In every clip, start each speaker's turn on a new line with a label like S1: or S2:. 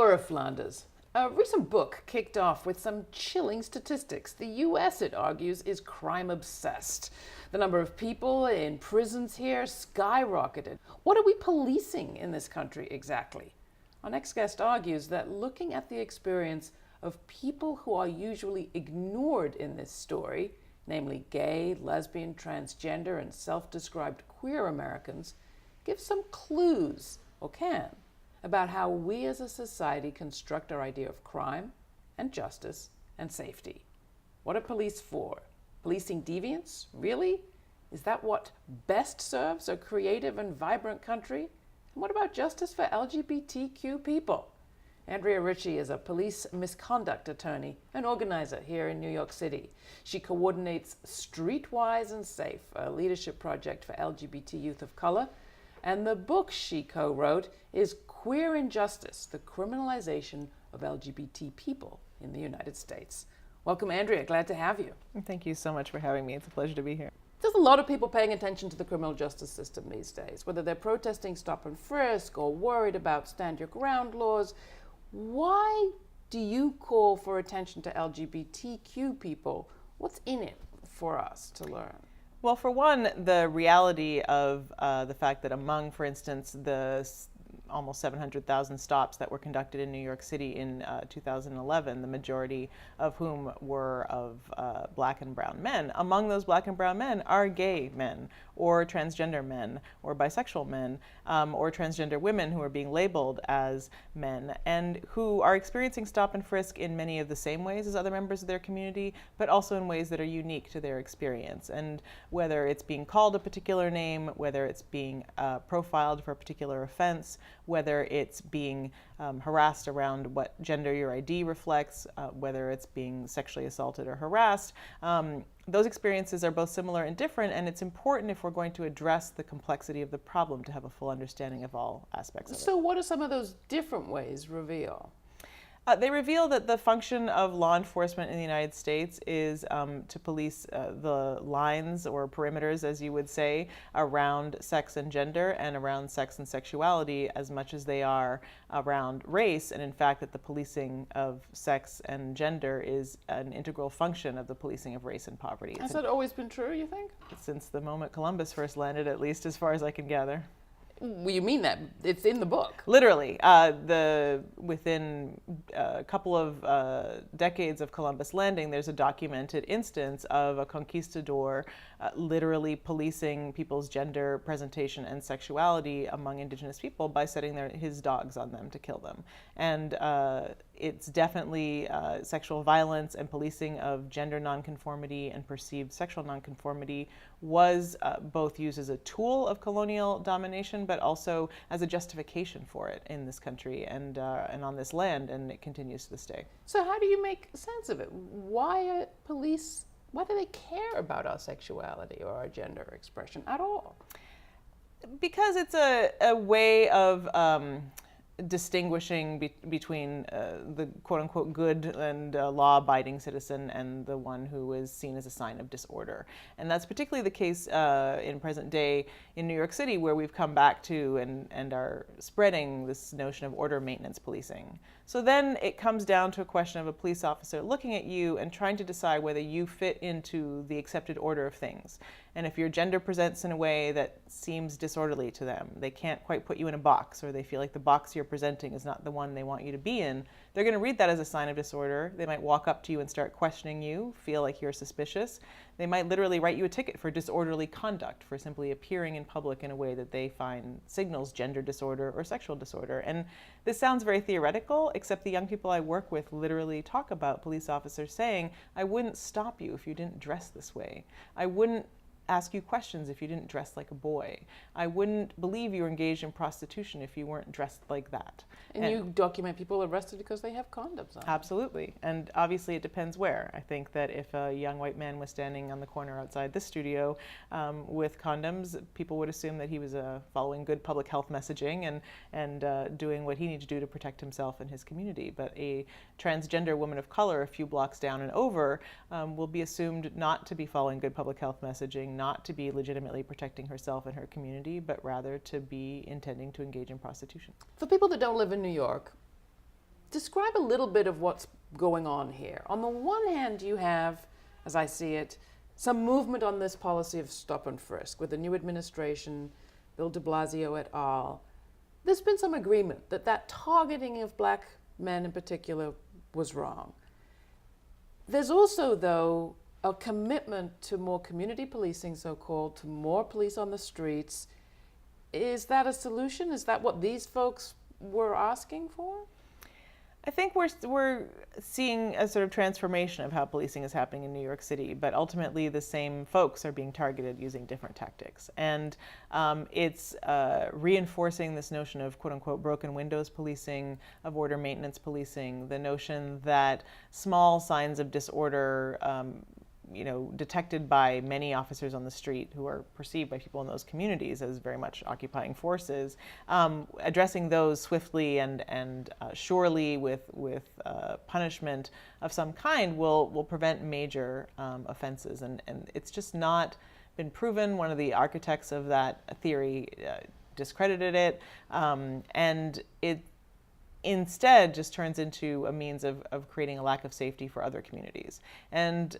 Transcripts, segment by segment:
S1: Laura Flanders. A recent book kicked off with some chilling statistics. The US, it argues, is crime-obsessed. The number of people in prisons here skyrocketed. What are we policing in this country exactly? Our next guest argues that looking at the experience of people who are usually ignored in this story, namely gay, lesbian, transgender, and self-described queer Americans, gives some clues, or can, about how we as a society construct our idea of crime and justice and safety. What are police for? Policing deviance? Really? Is that what best serves a creative and vibrant country? And what about justice for LGBTQ people? Andrea Ritchie is a police misconduct attorney and organizer here in New York City. She coordinates Streetwise and Safe, a leadership project for LGBT youth of color, and the book she co-wrote is Queer Injustice, the Criminalization of LGBT People in the United States. Welcome, Andrea. Glad to have you.
S2: Thank you so much for having me. It's a pleasure to be here.
S1: There's a lot of people paying attention to the criminal justice system these days, whether they're protesting stop and frisk or worried about stand your ground laws. Why do you call for attention to LGBTQ people? What's in it for us to learn?
S2: Well, for one, the reality of the fact that among, for instance, the almost 700,000 stops that were conducted in New York City in 2011, the majority of whom were of black and brown men. Among those black and brown men are gay men, or transgender men, or bisexual men, or transgender women who are being labeled as men, and who are experiencing stop and frisk in many of the same ways as other members of their community, but also in ways that are unique to their experience. And whether it's being called a particular name, whether it's being profiled for a particular offense, whether it's being harassed around what gender your ID reflects, whether it's being sexually assaulted or harassed, those experiences are both similar and different, and it's important if we're going to address the complexity of the problem to have a full understanding of all aspects of it.
S1: So what do some of those different ways reveal?
S2: They reveal that the function of law enforcement in the United States is to police the lines or perimeters, as you would say, around sex and gender and around sex and sexuality as much as they are around race. And in fact, that the policing of sex and gender is an integral function of the policing of race and poverty.
S1: Has that always been true, you think?
S2: Since the moment Columbus first landed, at least as far as I can gather.
S1: Well, you mean that? It's in the book.
S2: Literally. Within a couple of decades of Columbus landing, there's a documented instance of a conquistador literally policing people's gender presentation and sexuality among indigenous people by setting his dogs on them to kill them. And it's definitely sexual violence and policing of gender nonconformity and perceived sexual nonconformity was both used as a tool of colonial domination, but also as a justification for it in this country and on this land, and it continues to this day.
S1: So how do you make sense of it? Why do they care about our sexuality or our gender expression at all?
S2: Because it's a way of distinguishing between the quote-unquote good and law-abiding citizen and the one who is seen as a sign of disorder. And that's particularly the case in present day in New York City, where we've come back to and are spreading this notion of order maintenance policing. So then it comes down to a question of a police officer looking at you and trying to decide whether you fit into the accepted order of things. And if your gender presents in a way that seems disorderly to them, they can't quite put you in a box, or they feel like the box you're presenting is not the one they want you to be in, they're going to read that as a sign of disorder. They might walk up to you and start questioning you, feel like you're suspicious. They might literally write you a ticket for disorderly conduct, for simply appearing in public in a way that they find signals gender disorder or sexual disorder. And this sounds very theoretical, except the young people I work with literally talk about police officers saying, I wouldn't stop you if you didn't dress this way. I wouldn't ask you questions if you didn't dress like a boy. I wouldn't believe you were engaged in prostitution if you weren't dressed like that.
S1: And you document people arrested because they have condoms on.
S2: Absolutely. And obviously it depends where. I think that if a young white man was standing on the corner outside this studio with condoms, people would assume that he was following good public health messaging and doing what he needed to do to protect himself and his community. But a transgender woman of color a few blocks down and over will be assumed not to be following good public health messaging, not to be legitimately protecting herself and her community, but rather to be intending to engage in prostitution.
S1: For people that don't live in New York, describe a little bit of what's going on here. On the one hand, you have, as I see it, some movement on this policy of stop and frisk with the new administration, Bill de Blasio et al. There's been some agreement that that targeting of black men in particular was wrong. There's also, though, a commitment to more community policing, so-called, to more police on the streets. Is that a solution? Is that what these folks were asking for?
S2: I think we're seeing a sort of transformation of how policing is happening in New York City, but ultimately the same folks are being targeted using different tactics. And it's reinforcing this notion of quote-unquote broken windows policing, of order maintenance policing, the notion that small signs of disorder detected by many officers on the street who are perceived by people in those communities as very much occupying forces, addressing those swiftly and surely with punishment of some kind will prevent major offenses. And it's just not been proven. One of the architects of that theory discredited it, and it instead just turns into a means of creating a lack of safety for other communities. And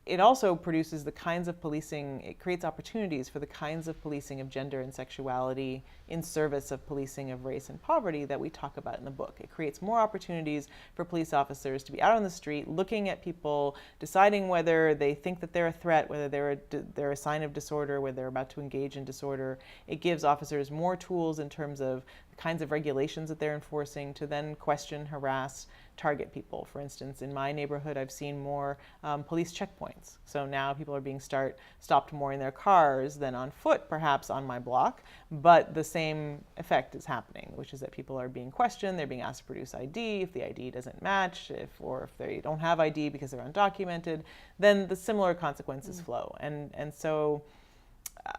S2: it also produces the kinds of policing, it creates opportunities for the kinds of policing of gender and sexuality in service of policing of race and poverty that we talk about in the book. It creates more opportunities for police officers to be out on the street, looking at people, deciding whether they think that they're a threat, whether they're a sign of disorder, whether they're about to engage in disorder. It gives officers more tools in terms of the kinds of regulations that they're enforcing to then question, harass, target people. For instance, in my neighborhood, I've seen more police checkpoints. So now people are being stopped more in their cars than on foot, perhaps on my block, but the same effect is happening, which is that people are being questioned, they're being asked to produce ID. If the ID doesn't match, or if they don't have ID because they're undocumented, then the similar consequences flow. And so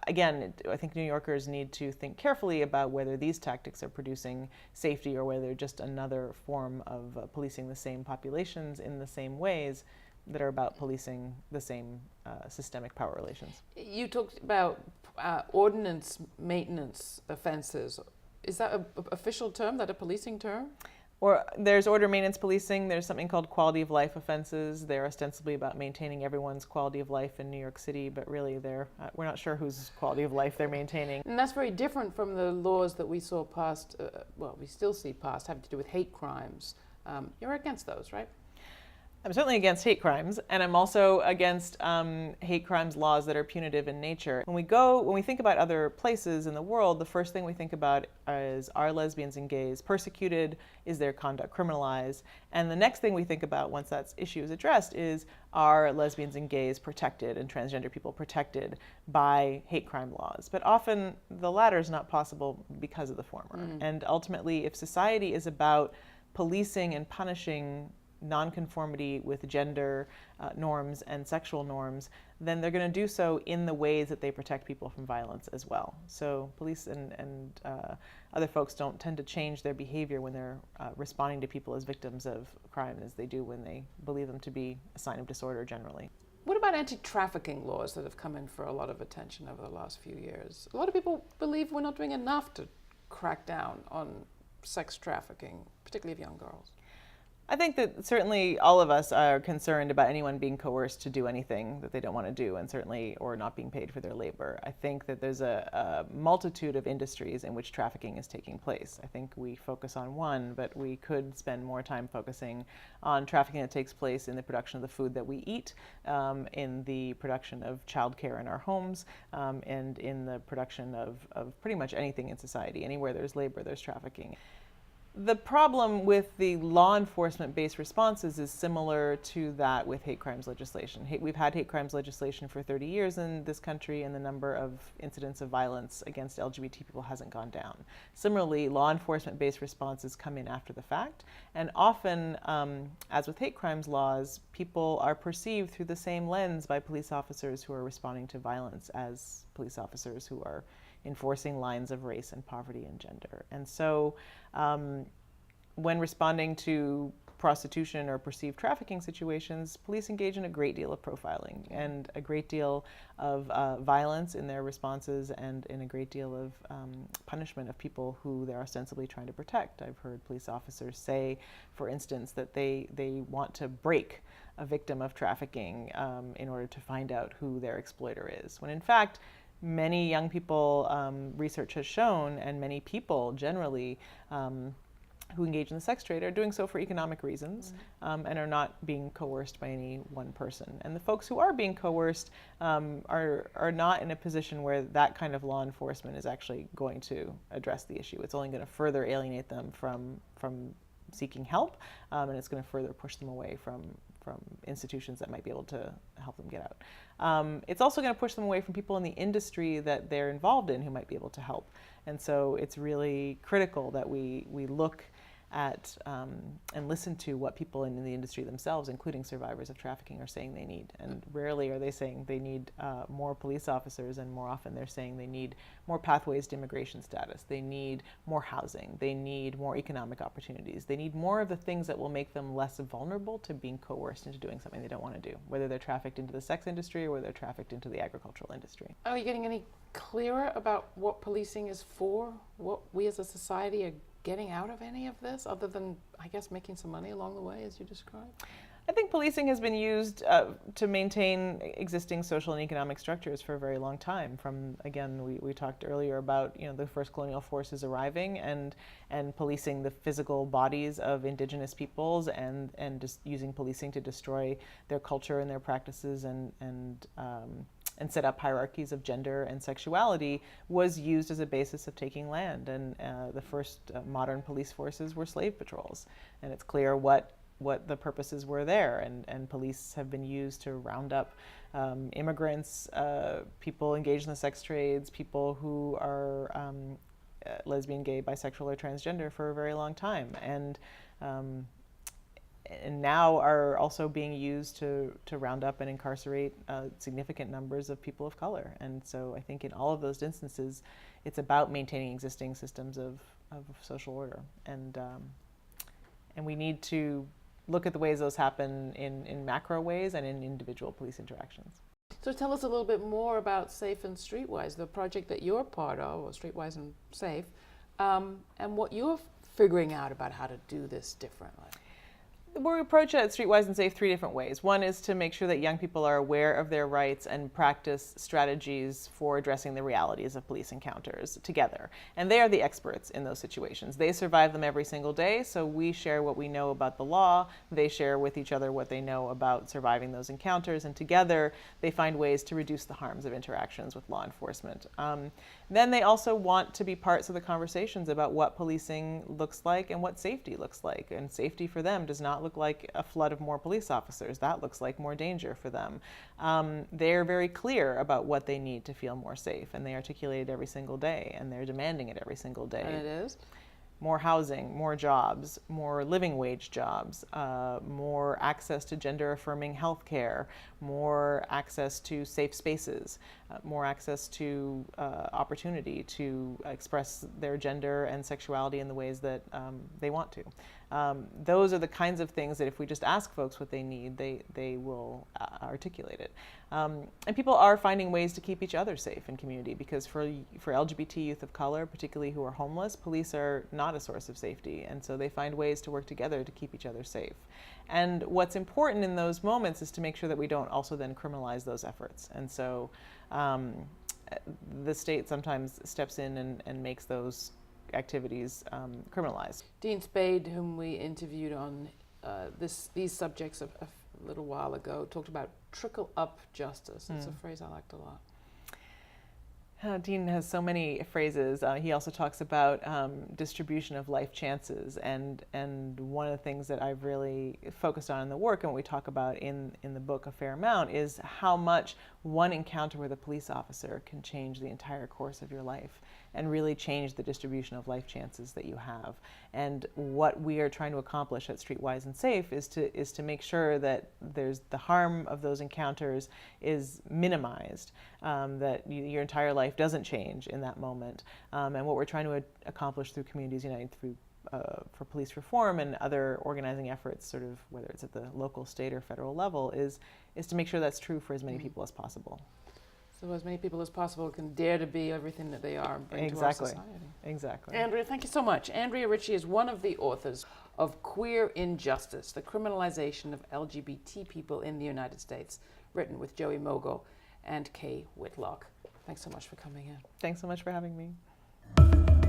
S2: again, I think New Yorkers need to think carefully about whether these tactics are producing safety or whether they're just another form of policing the same populations in the same ways that are about policing the same systemic power relations.
S1: You talked about ordinance maintenance offenses. Is that an official term, that a policing term?
S2: Or there's order maintenance policing. There's something called quality of life offenses. They're ostensibly about maintaining everyone's quality of life in New York City, but really we're not sure whose quality of life they're maintaining.
S1: And that's very different from the laws that we saw passed, we still see passed, having to do with hate crimes. You're against those, right?
S2: I'm certainly against hate crimes, and I'm also against hate crimes laws that are punitive in nature. When we think about other places in the world, the first thing we think about is, are lesbians and gays persecuted? Is their conduct criminalized? And the next thing we think about once that issue is addressed is, are lesbians and gays protected and transgender people protected by hate crime laws? But often the latter is not possible because of the former. And ultimately, if society is about policing and punishing nonconformity with gender norms and sexual norms, then they're going to do so in the ways that they protect people from violence as well. So police and other folks don't tend to change their behavior when they're responding to people as victims of crime as they do when they believe them to be a sign of disorder generally.
S1: What about anti-trafficking laws that have come in for a lot of attention over the last few years? A lot of people believe we're not doing enough to crack down on sex trafficking, particularly of young girls.
S2: I think that certainly all of us are concerned about anyone being coerced to do anything that they don't want to do, and certainly, or not being paid for their labor. I think that there's a multitude of industries in which trafficking is taking place. I think we focus on one, but we could spend more time focusing on trafficking that takes place in the production of the food that we eat, in the production of childcare in our homes, and in the production of pretty much anything in society. Anywhere there's labor, there's trafficking. The problem with the law enforcement-based responses is similar to that with hate crimes legislation. We've had hate crimes legislation for 30 years in this country, and the number of incidents of violence against LGBT people hasn't gone down. Similarly, law enforcement-based responses come in after the fact, and often, as with hate crimes laws, people are perceived through the same lens by police officers who are responding to violence as police officers who are enforcing lines of race and poverty and gender. And so when responding to prostitution or perceived trafficking situations, police engage in a great deal of profiling and a great deal of violence in their responses and in a great deal of punishment of people who they're ostensibly trying to protect. I've heard police officers say, for instance, that they want to break a victim of trafficking in order to find out who their exploiter is, when in fact, many young people, research has shown, and many people generally who engage in the sex trade are doing so for economic reasons and are not being coerced by any one person. And the folks who are being coerced are not in a position where that kind of law enforcement is actually going to address the issue. It's only going to further alienate them from seeking help, and it's going to further push them away from institutions that might be able to help them get out. It's also going to push them away from people in the industry that they're involved in who might be able to help. And so it's really critical that we look at and listen to what people in the industry themselves, including survivors of trafficking, are saying they need. And rarely are they saying they need more police officers, and more often they're saying they need more pathways to immigration status. They need more housing. They need more economic opportunities. They need more of the things that will make them less vulnerable to being coerced into doing something they don't want to do, whether they're trafficked into the sex industry or whether they're trafficked into the agricultural industry.
S1: Are you getting any clearer about what policing is for? What we as a society are getting out of any of this, other than, I guess, making some money along the way, as you described?
S2: I think policing has been used to maintain existing social and economic structures for a very long time. From, again, we talked earlier about, the first colonial forces arriving and policing the physical bodies of indigenous peoples and just using policing to destroy their culture and their practices and set up hierarchies of gender and sexuality, was used as a basis of taking land. And the first modern police forces were slave patrols. And it's clear what the purposes were there. And police have been used to round up immigrants, people engaged in the sex trades, people who are lesbian, gay, bisexual, or transgender for a very long time. And now are also being used to round up and incarcerate significant numbers of people of color. And so I think in all of those instances, it's about maintaining existing systems of social order. And we need to look at the ways those happen in macro ways and in individual police interactions.
S1: So tell us a little bit more about Safe and Streetwise, the project that you're part of, or Streetwise and Safe, and what you're figuring out about how to do this differently.
S2: We approach it at Streetwise and Safe 3 different ways. One is to make sure that young people are aware of their rights and practice strategies for addressing the realities of police encounters together. And they are the experts in those situations. They survive them every single day, so we share what we know about the law. They share with each other what they know about surviving those encounters, and together they find ways to reduce the harms of interactions with law enforcement. Then they also want to be parts of the conversations about what policing looks like and what safety looks like. And safety for them does not look like a flood of more police officers. That looks like more danger for them. They're very clear about what they need to feel more safe, and they articulate it every single day, and they're demanding it every single day.
S1: And it is?
S2: More housing, more jobs, more living wage jobs, more access to gender-affirming health care, more access to safe spaces, more access to opportunity to express their gender and sexuality in the ways that they want to. Those are the kinds of things that if we just ask folks what they need, they will articulate it. And people are finding ways to keep each other safe in community, because for LGBT youth of color, particularly who are homeless, police are not a source of safety. And so they find ways to work together to keep each other safe. And what's important in those moments is to make sure that we don't also then criminalize those efforts. And so the state sometimes steps in and makes those activities criminalized.
S1: Dean Spade, whom we interviewed on these subjects a little while ago, talked about trickle-up justice. It's a phrase I liked a lot.
S2: Dean has so many phrases. He also talks about distribution of life chances, and one of the things that I've really focused on in the work, and what we talk about in the book a fair amount, is how much one encounter with a police officer can change the entire course of your life and really change the distribution of life chances that you have. And what we are trying to accomplish at Streetwise and Safe is to make sure that the harm of those encounters is minimized, that your entire life doesn't change in that moment. And what we're trying to accomplish through Communities United through for police reform and other organizing efforts, sort of whether it's at the local, state, or federal level, is to make sure that's true for as many people as possible.
S1: So as many people as possible can dare to be everything that they are and bring to our society.
S2: Exactly.
S1: Andrea, thank you so much. Andrea Ritchie is one of the authors of Queer Injustice, the Criminalization of LGBT People in the United States, written with Joey Mogo and Kay Whitlock. Thanks so much for coming in.
S2: Thanks so much for having me.